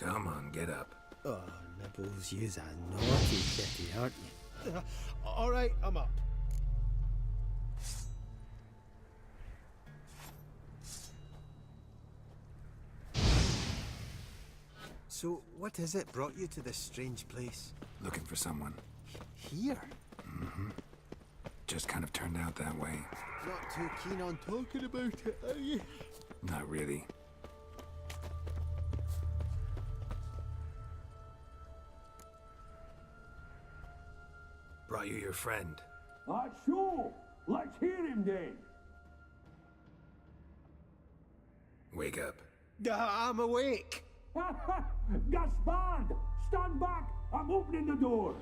Come on, get up. Oh, Nibbles, you's a naughty kitty, aren't you? Alright, I'm up. So, what is it brought you to this strange place? Looking for someone. Here? Just kind of turned out that way. Not too keen on talking about it, are you? Not really. Brought you your friend. Sure. Let's hear him then. Wake up. I'm awake. Gaspard! Stand back! I'm opening the door.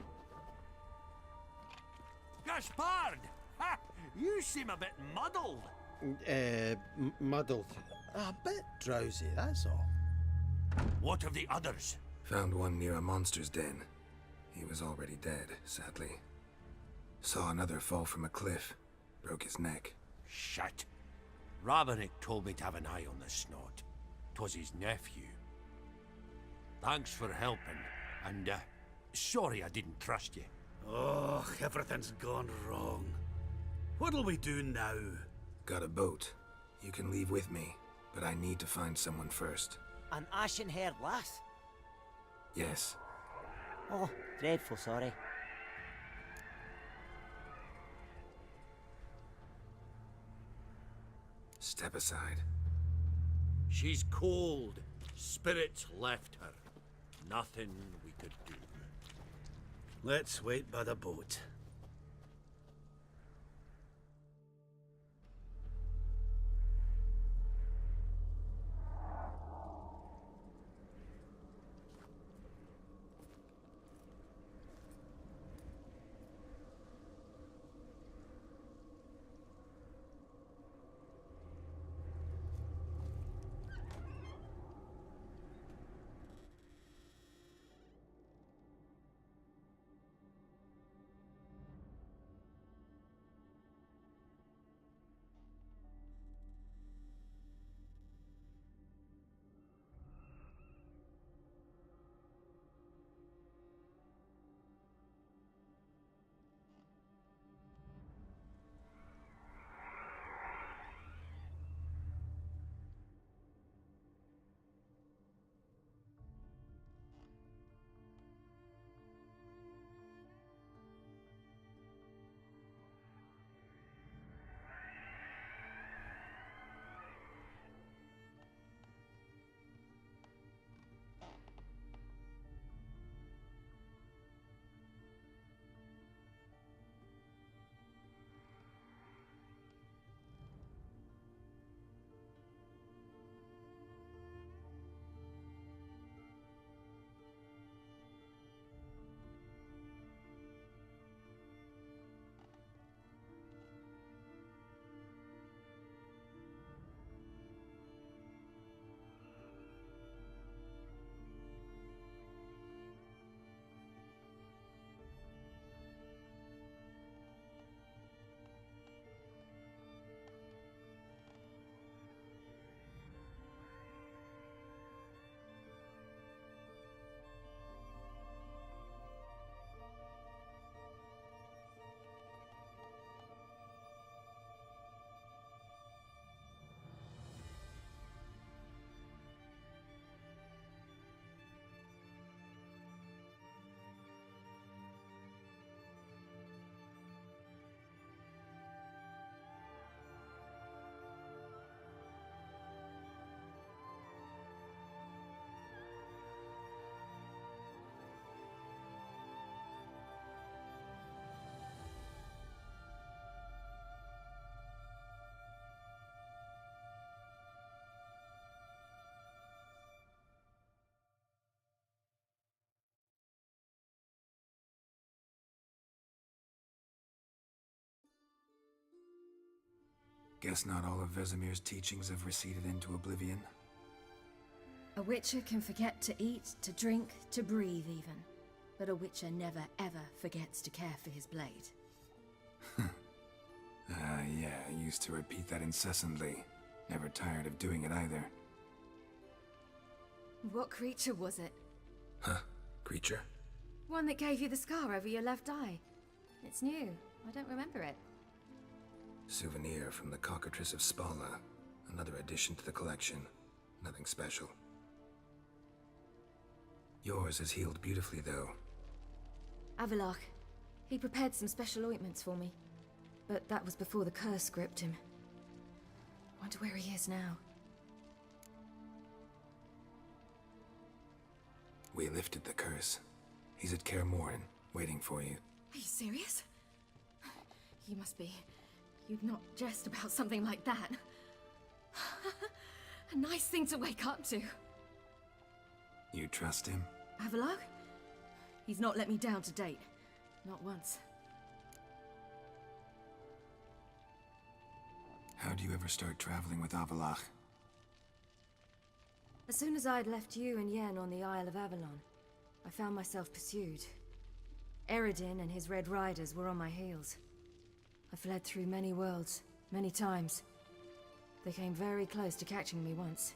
Gaspard! Ha! You seem a bit muddled. Muddled. A bit drowsy, that's all. What of the others? Found one near a monster's den. He was already dead, sadly. Saw another fall from a cliff. Broke his neck. Shit. Raverick told me to have an eye on the snot. 'Twas his nephew. Thanks for helping, and sorry I didn't trust you. Oh, everything's gone wrong. What'll we do now? Got a boat. You can leave with me, but I need to find someone first. An ashen-haired lass? Yes. Oh, dreadful sorry. Step aside. She's cold. Spirits left her. Nothing we could do. Let's wait by the boat. Guess not all of Vesemir's teachings have receded into oblivion. A witcher can forget to eat, to drink, to breathe even. But a witcher never ever forgets to care for his blade. Yeah, I used to repeat that incessantly. Never tired of doing it either. What creature was it? Huh? Creature? One that gave you the scar over your left eye. It's new. I don't remember it. Souvenir from the cockatrice of Spala. Another addition to the collection. Nothing special. Yours has healed beautifully, though. Avalok. He prepared some special ointments for me. But that was before the curse gripped him. Wonder where he is now. We lifted the curse. He's at Kaer Morhen, waiting for you. Are you serious? You must be. You'd not jest about something like that. A nice thing to wake up to. You trust him? Avalok? He's not let me down to date. Not once. How do you ever start traveling with Avalach? As soon as I'd left you and Yen on the Isle of Avalon, I found myself pursued. Eredin and his Red Riders were on my heels. I fled through many worlds, many times. They came very close to catching me once.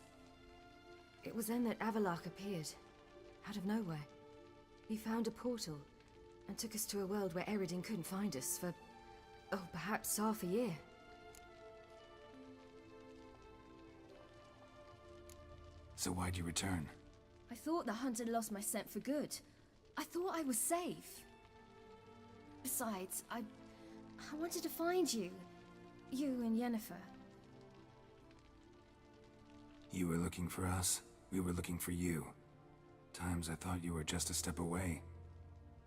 It was then that Avalach appeared, out of nowhere. He found a portal, and took us to a world where Eredin couldn't find us for, oh, perhaps half a year. So why'd you return? I thought the hunt had lost my scent for good. I thought I was safe. Besides, I wanted to find you. You and Yennefer. You were looking for us, we were looking for you. Times I thought you were just a step away.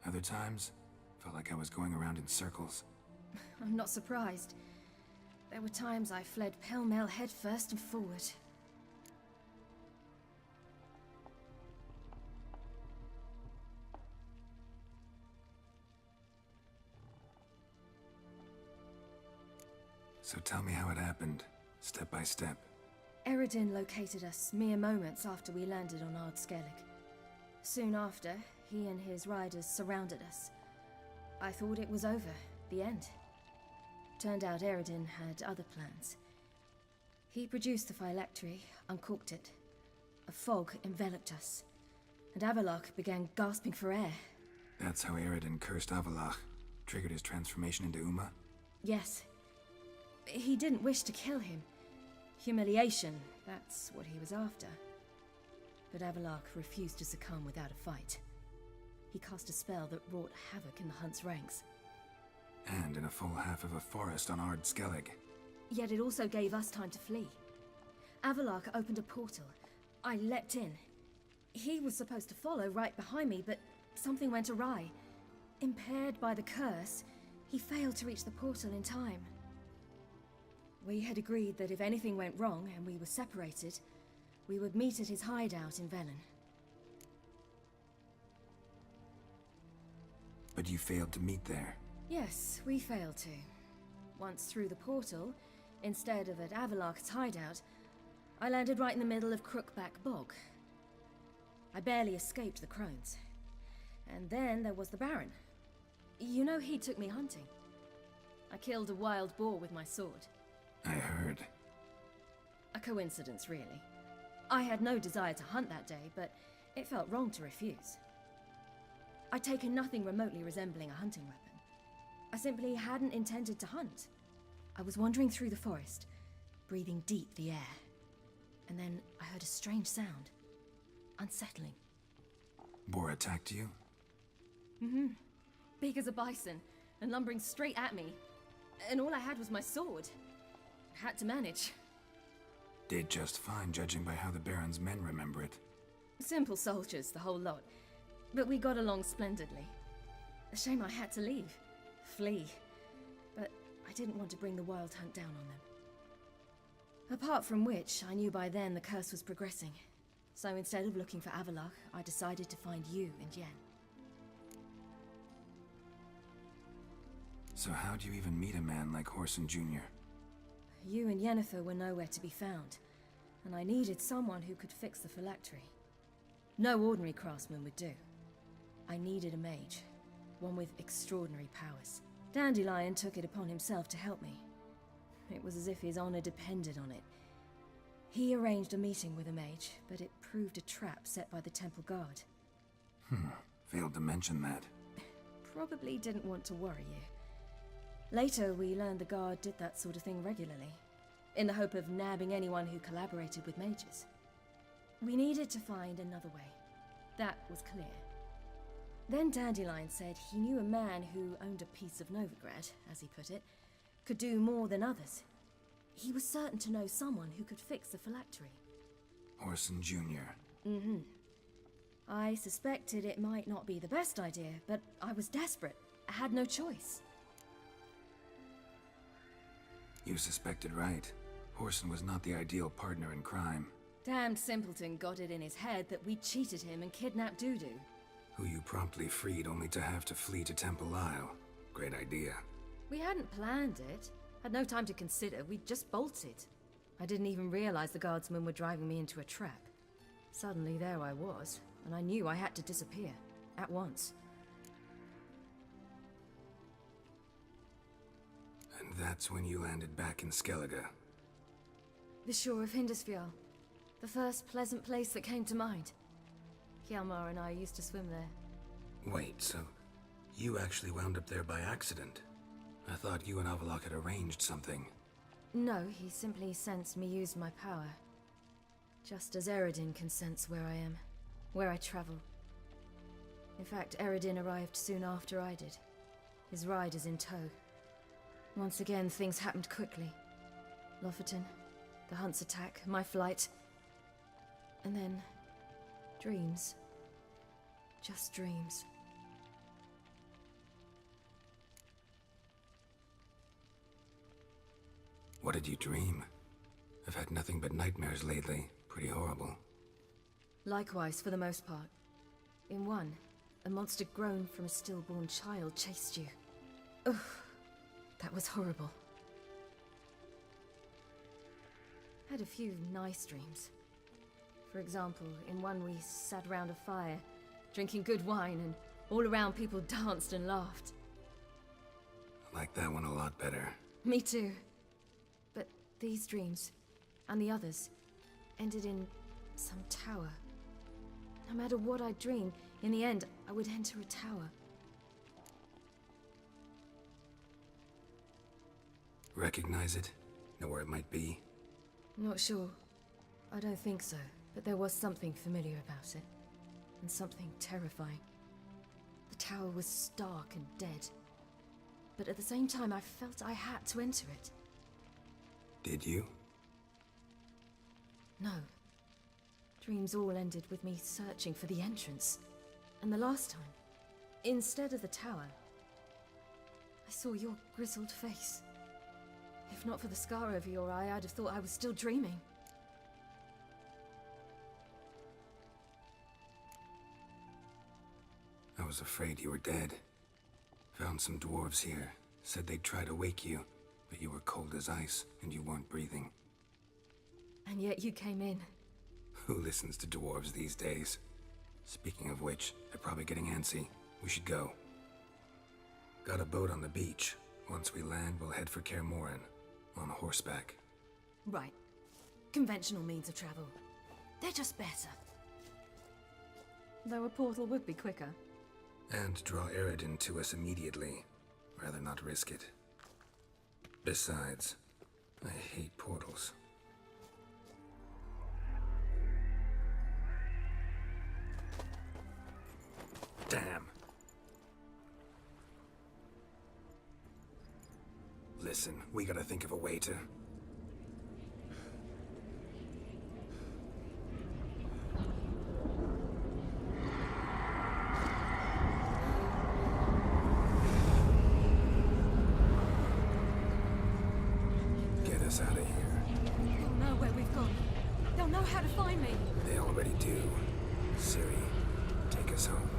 Other times, felt like I was going around in circles. I'm not surprised. There were times I fled pell-mell headfirst and forward. So tell me how it happened, step by step. Eredin located us mere moments after we landed on Ard Skellig. Soon after, he and his riders surrounded us. I thought it was over, the end. Turned out Eredin had other plans. He produced the phylactery, uncorked it. A fog enveloped us, and Avalok began gasping for air. That's how Eredin cursed Avalach, triggered his transformation into Uma? Yes. He didn't wish to kill him. Humiliation, that's what he was after. But Avalok refused to succumb without a fight. He cast a spell that wrought havoc in the hunt's ranks. And in a full half of a forest on Ard Skellig. Yet it also gave us time to flee. Avalok opened a portal. I leapt in. He was supposed to follow right behind me, but something went awry. Impaired by the curse, he failed to reach the portal in time. We had agreed that if anything went wrong and we were separated, we would meet at his hideout in Velen. But you failed to meet there. Yes, we failed to. Once through the portal, instead of at Avalok's hideout, I landed right in the middle of Crookback Bog. I barely escaped the crones. And then there was the Baron. You know, he took me hunting. I killed a wild boar with my sword. I heard. A coincidence, really. I had no desire to hunt that day, but it felt wrong to refuse. I'd taken nothing remotely resembling a hunting weapon. I simply hadn't intended to hunt. I was wandering through the forest, breathing deep the air. And then I heard a strange sound. Unsettling. Boar attacked you? Mm-hmm. Big as a bison, and lumbering straight at me. And all I had was my sword. Had to manage. Did just fine, judging by how the Baron's men remember it. Simple soldiers, the whole lot. But we got along splendidly. A shame I had to leave. Flee. But I didn't want to bring the wild hunt down on them. Apart from which, I knew by then the curse was progressing. So instead of looking for Avalok, I decided to find you and Yen. So how do you even meet a man like Horson Jr.? You and Yennefer were nowhere to be found, and I needed someone who could fix the phylactery. No ordinary craftsman would do. I needed a mage, one with extraordinary powers. Dandelion took it upon himself to help me. It was as if his honor depended on it. He arranged a meeting with a mage, but it proved a trap set by the temple guard. Failed to mention that. Probably didn't want to worry you. Later, we learned the guard did that sort of thing regularly, in the hope of nabbing anyone who collaborated with mages. We needed to find another way. That was clear. Then Dandelion said he knew a man who owned a piece of Novigrad, as he put it, could do more than others. He was certain to know someone who could fix the phylactery. Orson Jr. I suspected it might not be the best idea, but I was desperate. I had no choice. You suspected right. Orson was not the ideal partner in crime. Damned simpleton got it in his head that we cheated him and kidnapped Dudu. Who you promptly freed only to have to flee to Temple Isle. Great idea. We hadn't planned it. Had no time to consider. We just bolted. I didn't even realize the guardsmen were driving me into a trap. Suddenly there I was, and I knew I had to disappear. At once. And that's when you landed back in Skellige. The shore of Hindisfjall. The first pleasant place that came to mind. Hjalmar and I used to swim there. Wait, so you actually wound up there by accident? I thought you and Avalok had arranged something. No, he simply sensed me use my power. Just as Eredin can sense where I am, where I travel. In fact, Eredin arrived soon after I did. His riders in tow. Once again, things happened quickly. Lofoten, the hunt's attack, my flight. And then... dreams. Just dreams. What did you dream? I've had nothing but nightmares lately. Pretty horrible. Likewise, for the most part. In one, a monster grown from a stillborn child chased you. Ugh, that was horrible. Had a few nice dreams. For example, in one we sat around a fire, drinking good wine, and all around people danced and laughed. I like that one a lot better. Me too. But these dreams, and the others, ended in some tower. No matter what I dreamed, in the end, I would enter a tower. Recognize it? Know where it might be? Not sure. I don't think so, but there was something familiar about it. And something terrifying. The tower was stark and dead. But at the same time, I felt I had to enter it. Did you? No. Dreams all ended with me searching for the entrance. And the last time, instead of the tower, I saw your grizzled face. If not for the scar over your eye, I'd have thought I was still dreaming. I was afraid you were dead. Found some dwarves here. Said they'd try to wake you, but you were cold as ice and you weren't breathing. And yet you came in. Who listens to dwarves these days? Speaking of which, they're probably getting antsy. We should go. Got a boat on the beach. Once we land, we'll head for Kaer Morhen. On horseback. Right. Conventional means of travel. They're just better. Though a portal would be quicker. And draw Eredin to us immediately. Rather not risk it. Besides, I hate portals. Damn. Listen, we gotta think of a way to... get us out of here. They'll know where we've gone. They'll know how to find me. They already do. Ciri, take us home.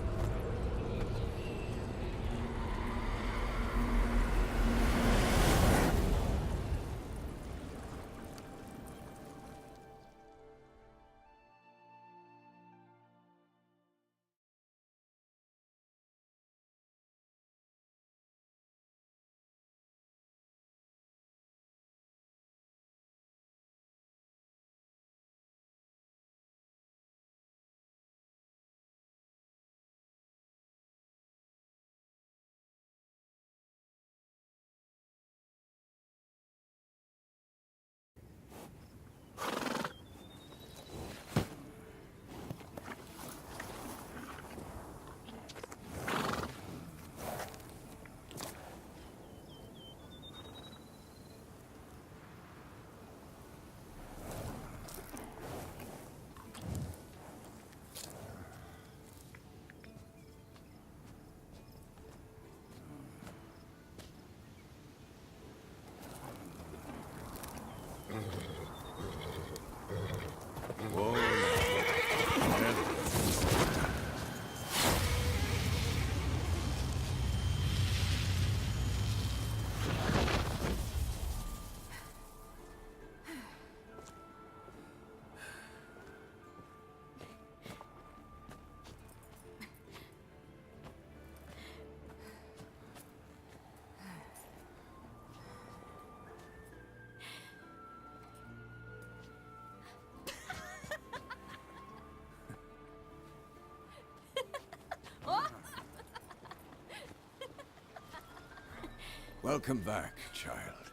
Welcome back, child.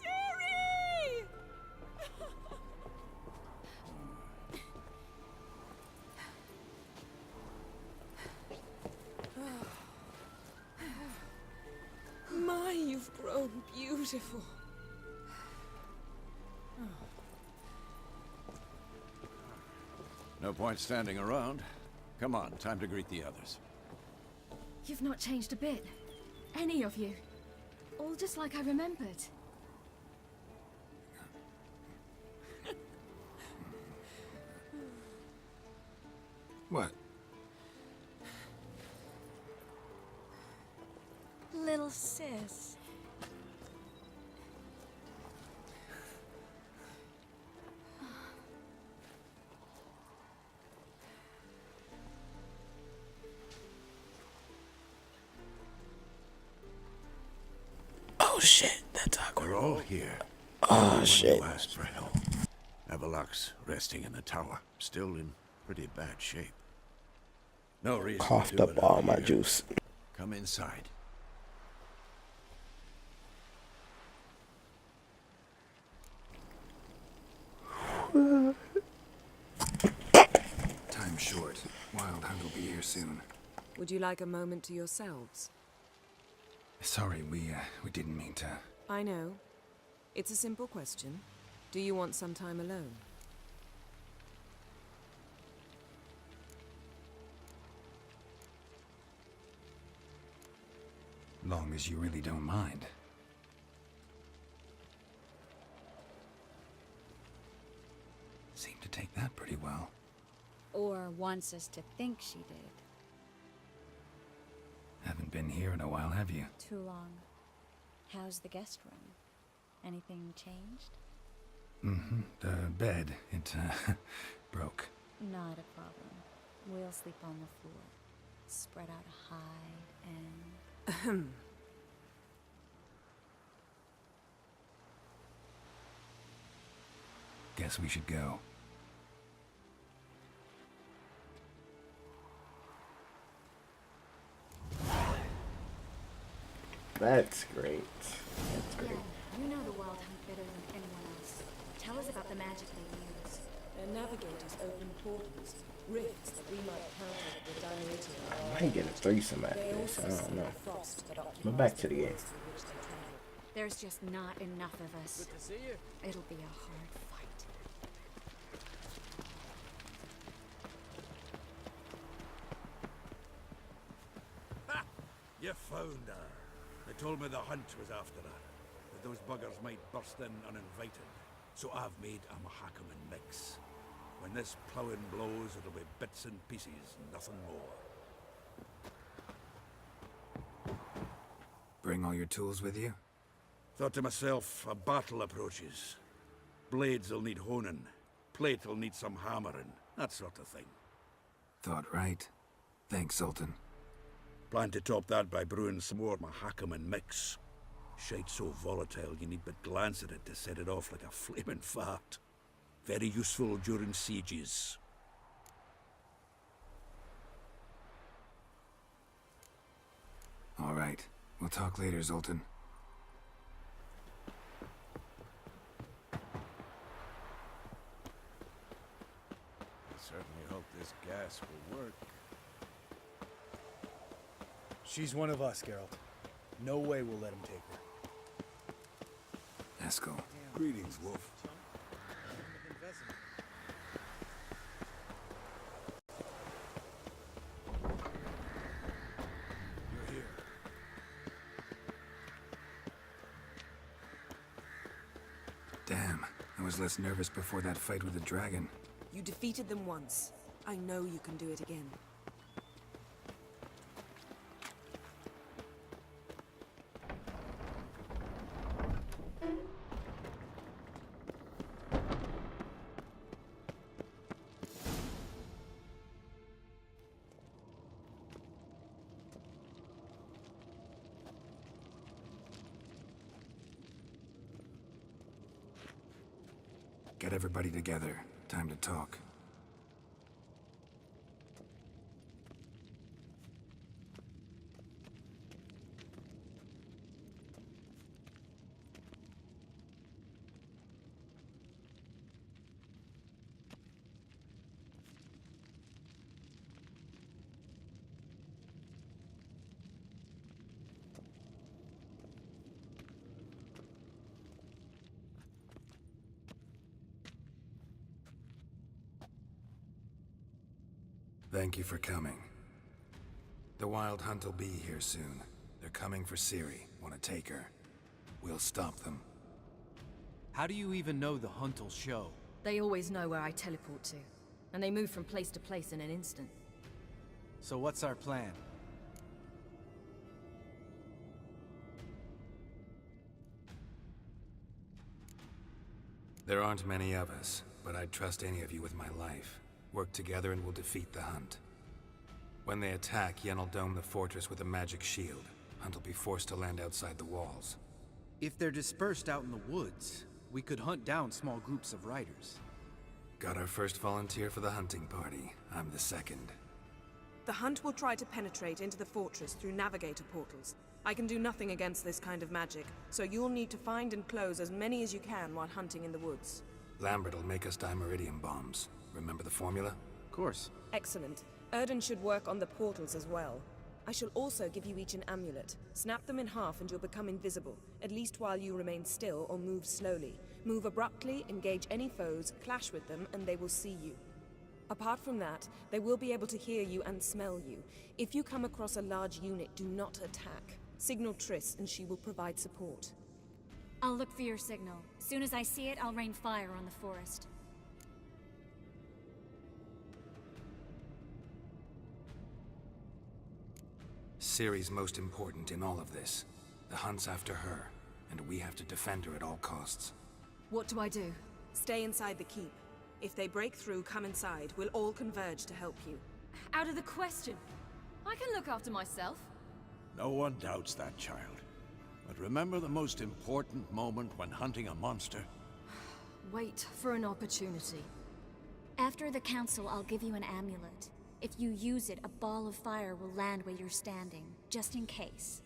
Siri! My, you've grown beautiful. No point standing around. Come on, time to greet the others. You've not changed a bit. Any of you. All just like I remembered. What? Little sis. Oh shit, that's awkward. We're all here. Oh When shit. you asked for help. Avalok's resting in the tower, still in pretty bad shape. No reason to Coughed do up it all out my here. juice. Come inside. Time's short. Wild Hunt will be here soon. Would you like a moment to yourselves? Sorry, we didn't mean to. I know. It's a simple question. Do you want some time alone? Long as you really don't mind. Seemed to take that pretty well. Or wants us to think she did. Haven't been here in a while, have you? Too long. How's the guest room? Anything changed? Mm-hmm. The bed, it, broke. Not a problem. We'll sleep on the floor. Spread out a hide and... Guess we should go. That's great. That's great. You know the Wild Hunt better than anyone else. Tell us about the magic they use. Their navigators open portals, rifts that we might counter with the diluting. I might get a threesome after this. I don't know. But back to the game. There's just not enough of us. Good to see you. It'll be a hard fight. Ha! You found her. They told me the hunt was after her. That those buggers might burst in uninvited. So I've made a Mahakaman mix. When this ploughing blows, it'll be bits and pieces, nothing more. Bring all your tools with you? Thought to myself, a battle approaches. Blades will need honing. Plate will need some hammering. That sort of thing. Thought right. Thanks, Sultan. Plan to top that by brewing some more Mahakaman mix. Shite so volatile you need but glance at it to set it off like a flaming fart. Very useful during sieges. All right. We'll talk later, Zoltan. I certainly hope this gas will work. She's one of us, Geralt. No way we'll let him take her. Eskel. Greetings, Wolf. You're here. Damn. I was less nervous before that fight with the dragon. You defeated them once. I know you can do it again. Get everybody together. Time to talk. Thank you for coming. The Wild Hunt will be here soon. They're coming for Ciri. Want to take her? We'll stop them. How do you even know the hunt will show? They always know where I teleport to, and they move from place to place in an instant. So what's our plan? There aren't many of us, but I'd trust any of you with my life. Work together and we'll defeat the Hunt. When they attack, Yen'll dome the fortress with a magic shield. Hunt will be forced to land outside the walls. If they're dispersed out in the woods, we could hunt down small groups of riders. Got our first volunteer for the hunting party. I'm the second. The Hunt will try to penetrate into the fortress through navigator portals. I can do nothing against this kind of magic, so you'll need to find and close as many as you can while hunting in the woods. Lambert will make us dimeridium bombs. Remember the formula? Of course. Excellent. Erden should work on the portals as well. I shall also give you each an amulet. Snap them in half and you'll become invisible, at least while you remain still or move slowly. Move abruptly, engage any foes, clash with them, and they will see you. Apart from that, they will be able to hear you and smell you. If you come across a large unit, do not attack. Signal Triss and she will provide support. I'll look for your signal. Soon as I see it, I'll rain fire on the forest. Ciri's most important in all of this. The Hunt's after her, and we have to defend her at all costs. What do I do? Stay inside the keep. If they break through, come inside. We'll all converge to help you. Out of the question. I can look after myself. No one doubts that, child. But remember the most important moment when hunting a monster? Wait for an opportunity. After the council, I'll give you an amulet. If you use it, a ball of fire will land where you're standing, just in case.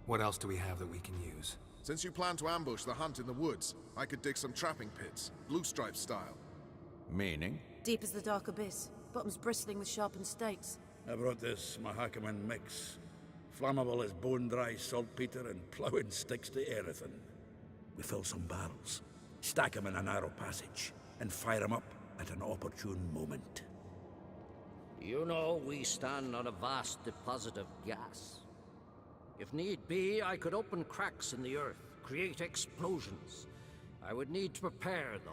What else do we have that we can use? Since you plan to ambush the Hunt in the woods, I could dig some trapping pits, blue stripe style. Meaning? Deep as the dark abyss, bottoms bristling with sharpened stakes. I brought this Mahakaman mix. Flammable as bone-dry saltpeter and ploughing sticks to everything. We fill some barrels, stack them in a narrow passage, and fire them up at an opportune moment. You know, we stand on a vast deposit of gas. If need be, I could open cracks in the earth, create explosions. I would need to prepare, though.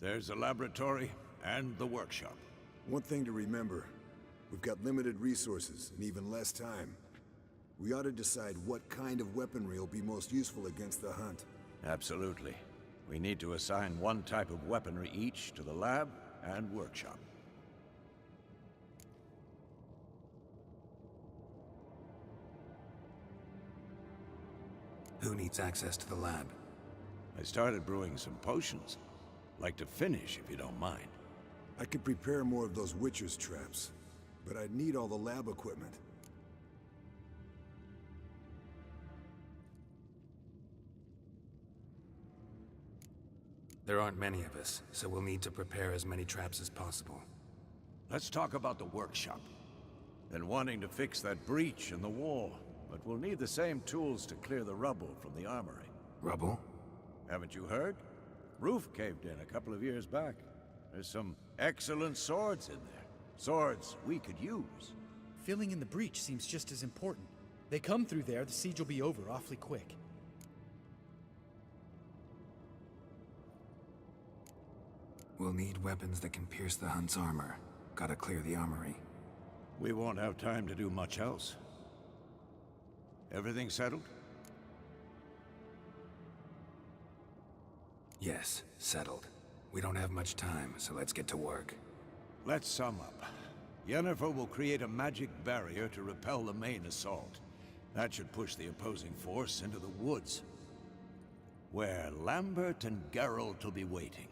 There's the laboratory and the workshop. One thing to remember, we've got limited resources and even less time. We ought to decide what kind of weaponry will be most useful against the Hunt. Absolutely. We need to assign one type of weaponry each to the lab and workshop. Who needs access to the lab? I started brewing some potions. Like to finish, if you don't mind. I could prepare more of those Witcher's traps, but I'd need all the lab equipment. There aren't many of us, so we'll need to prepare as many traps as possible. Let's talk about the workshop. Been wanting to fix that breach in the wall, but we'll need the same tools to clear the rubble from the armory. Rubble? Haven't you heard? Roof caved in a couple of years back. There's some excellent swords in there. Swords we could use. Filling in the breach seems just as important. They come through there, the siege will be over awfully quick. We'll need weapons that can pierce the Hunt's armor. Gotta clear the armory. We won't have time to do much else. Everything settled? Yes, settled. We don't have much time, so let's get to work. Let's sum up. Yennefer will create a magic barrier to repel the main assault. That should push the opposing force into the woods, where Lambert and Geralt will be waiting.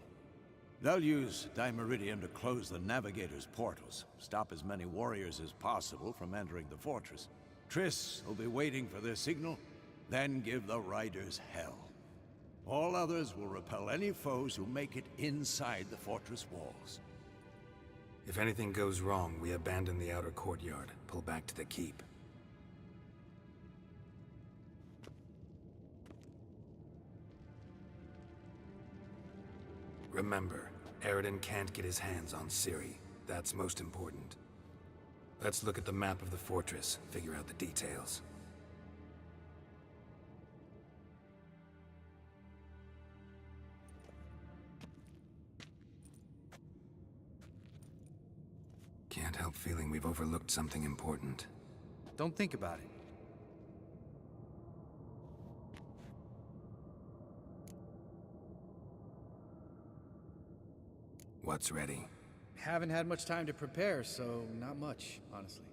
They'll use dimeridium to close the Navigator's portals, stop as many warriors as possible from entering the fortress. Triss will be waiting for their signal, then give the riders hell. All others will repel any foes who make it inside the fortress walls. If anything goes wrong, we abandon the outer courtyard, pull back to the keep. Remember, Eridan can't get his hands on Ciri. That's most important. Let's look at the map of the fortress, figure out the details. Can't help feeling we've overlooked something important. Don't think about it. What's ready? Haven't had much time to prepare, so not much, honestly.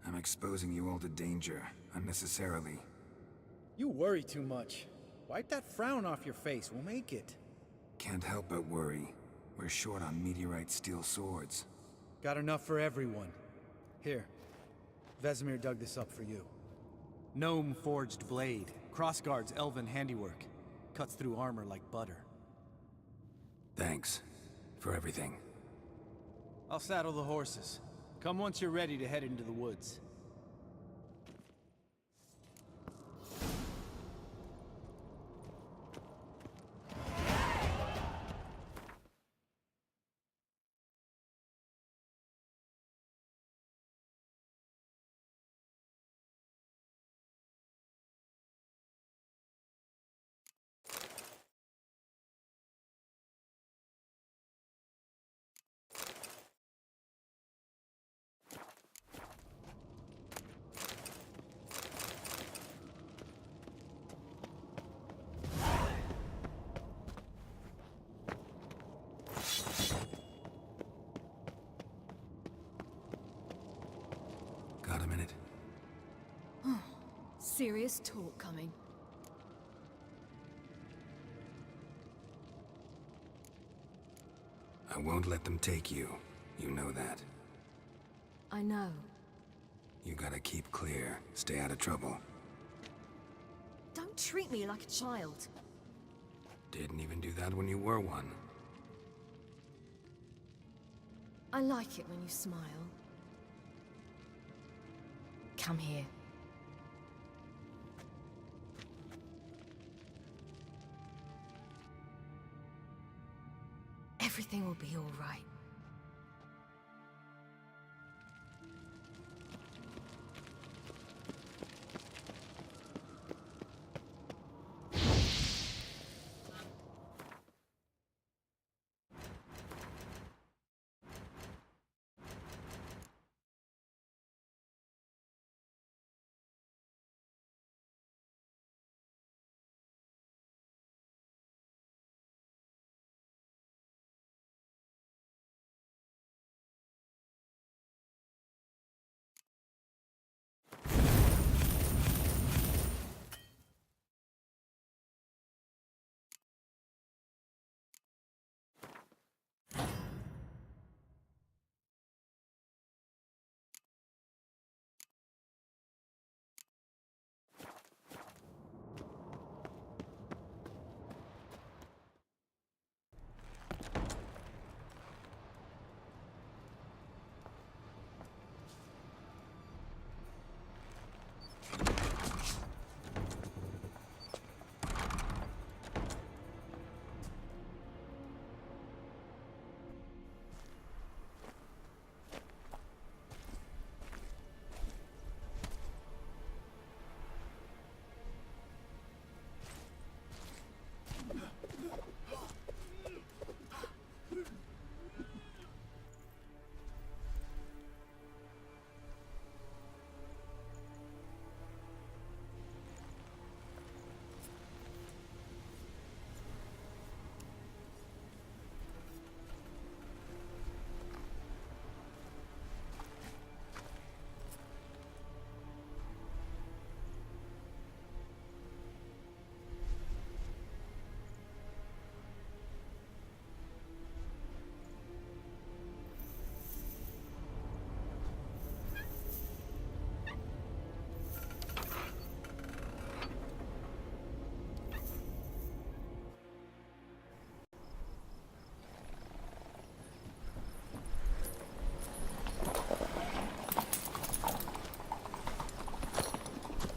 I'm exposing you all to danger, unnecessarily. You worry too much. Wipe that frown off your face, we'll make it. Can't help but worry. We're short on meteorite steel swords. Got enough for everyone. Here, Vesemir dug this up for you. Gnome-forged blade. Crossguard's elven handiwork. Cuts through armor like butter. Thanks. For everything. I'll saddle the horses. Come once you're ready to head into the woods. Got a minute? Serious talk coming. I won't let them take you. You know that. I know. You gotta keep clear. Stay out of trouble. Don't treat me like a child. Didn't even do that when you were one. I like it when you smile. Come here. Everything will be all right.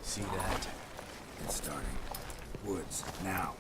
See that? It's starting. Woods, now.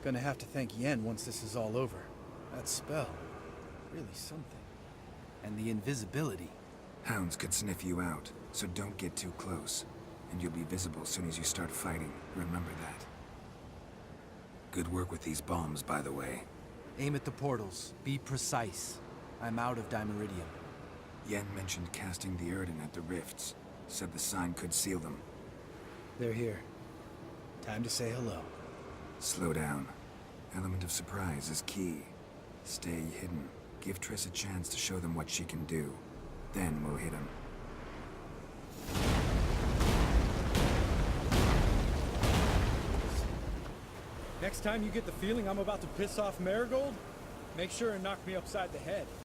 Gonna have to thank Yen once this is all over. That spell, really something. And the invisibility. Hounds could sniff you out, so don't get too close. And you'll be visible as soon as you start fighting. Remember that. Good work with these bombs, by the way. Aim at the portals. Be precise. I'm out of Dimeridium. Yen mentioned casting the Erden at the rifts. Said the sign could seal them. They're here. Time to say hello. Slow down. Element of surprise is key. Stay hidden. Give Triss a chance to show them what she can do. Then we'll hit him. Next time you get the feeling I'm about to piss off Marigold, make sure and knock me upside the head.